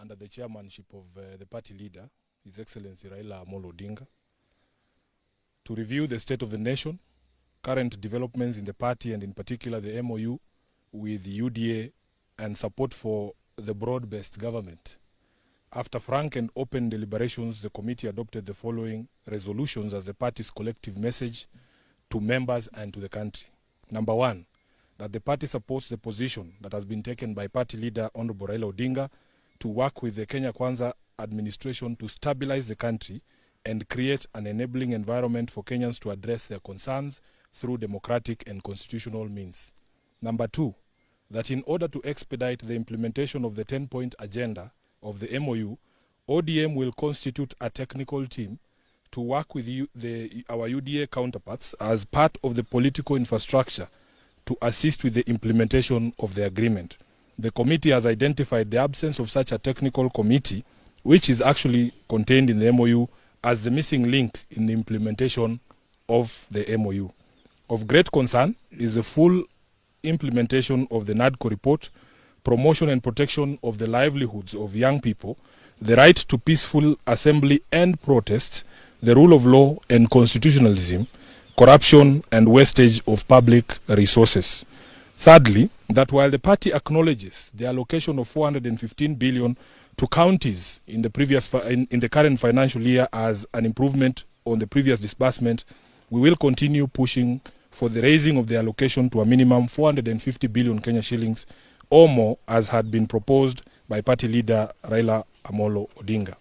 under the chairmanship of the party leader, His Excellency Raila Amolo Odinga, to review the state of the nation, current developments in the party, and in particular the MOU with the UDA and support for the broad-based government. After frank and open deliberations, the committee adopted the following resolutions as the party's collective message to members and to the country. Number one, that the party supports the position that has been taken by party leader Honorable Raila Odinga to work with the Kenya Kwanza administration to stabilize the country and create an enabling environment for Kenyans to address their concerns through democratic and constitutional means. Number two, that in order to expedite the implementation of the 10-point agenda of the MOU, ODM will constitute a technical team to work with our UDA counterparts as part of the political infrastructure to assist with the implementation of the agreement. The committee has identified the absence of such a technical committee, which is actually contained in the MOU, as the missing link in the implementation of the MOU. Of great concern is the full implementation of the NADCO report, promotion and protection of the livelihoods of young people, the right to peaceful assembly and protest, the rule of law and constitutionalism, corruption and wastage of public resources. Thirdly, that while the party acknowledges the allocation of 415 billion to counties in the current financial year as an improvement on the previous disbursement, we will continue pushing for the raising of the allocation to a minimum 450 billion Kenya shillings or more, as had been proposed by party leader Raila Amolo Odinga.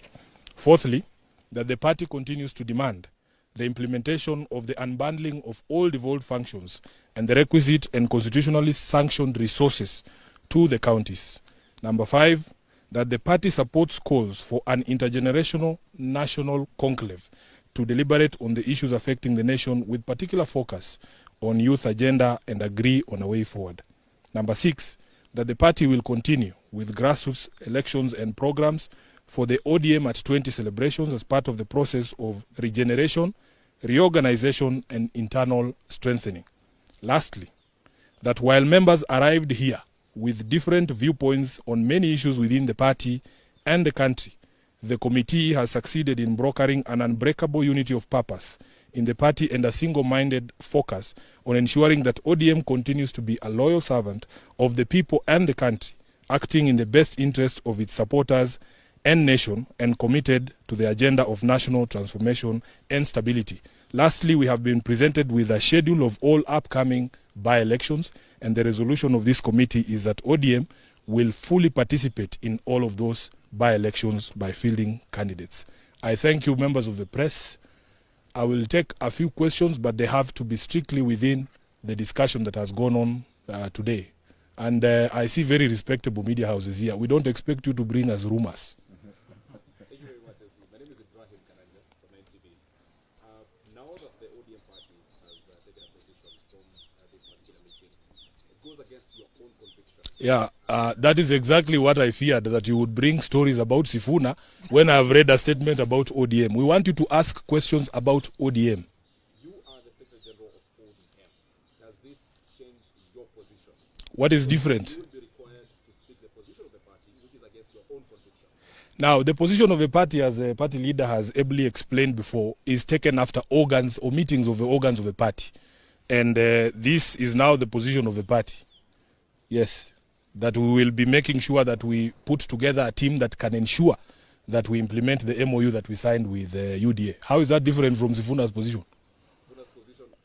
Fourthly, that the party continues to demand the implementation of the unbundling of all devolved functions and the requisite and constitutionally sanctioned resources to the counties. Number five, that the party supports calls for an intergenerational national conclave to deliberate on the issues affecting the nation with particular focus on youth agenda and agree on a way forward. Number six, that the party will continue with grassroots elections and programs for the ODM at 20 celebrations as part of the process of regeneration, reorganization, and internal strengthening. Lastly, that while members arrived here with different viewpoints on many issues within the party and the country, the committee has succeeded in brokering an unbreakable unity of purpose in the party and a single-minded focus on ensuring that ODM continues to be a loyal servant of the people and the country, acting in the best interest of its supporters and nation, and committed to the agenda of national transformation and stability. Lastly, we have been presented with a schedule of all upcoming by-elections, and the resolution of this committee is that ODM will fully participate in all of those by-elections by fielding candidates. I thank you, members of the press. I will take a few questions, but they have to be strictly within the discussion that has gone on today. And I see very respectable media houses here. We don't expect you to bring us rumors. Thank you very much, Edwin. My name is Edwin from NTV. Now that the ODM party has taken a position from this particular meeting, it goes against your own conviction. Yeah, that is exactly what I feared, that you would bring stories about Sifuna when I have read a statement about ODM. We want you to ask questions about ODM. You are the Secretary General of ODM. Does this change your position? What is different? You will be required to speak the position of the party, which is against your own conviction. Now, the position of the party, as the party leader has ably explained before, is taken after organs or meetings of the organs of the party. And this is now the position of the party. Yes, that we will be making sure that we put together a team that can ensure that we implement the MOU that we signed with UDA. How is that different from Sifuna's position?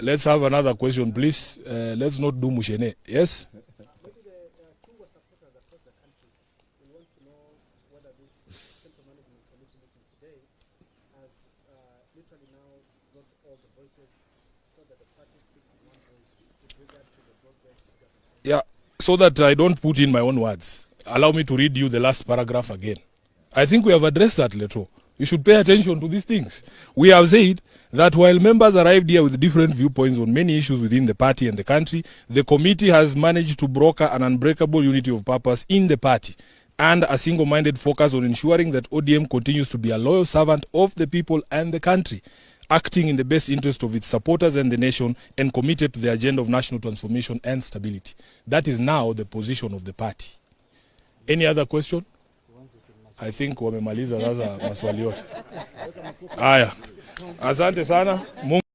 Let's have another question, please. Let's not do mushene. Yes? Yeah, so that I don't put in my own words, allow me to read you the last paragraph again. I think we have addressed that later. You should pay attention to these things. We have said that while members arrived here with different viewpoints on many issues within the party and the country, the committee has managed to broker an unbreakable unity of purpose in the party and a single-minded focus on ensuring that ODM continues to be a loyal servant of the people and the country, acting in the best interest of its supporters and the nation, and committed to the agenda of national transformation and stability. That is now the position of the party. Any other question? I think wamemaliza sasa maswali yote. Haya. Asante sana. Mungu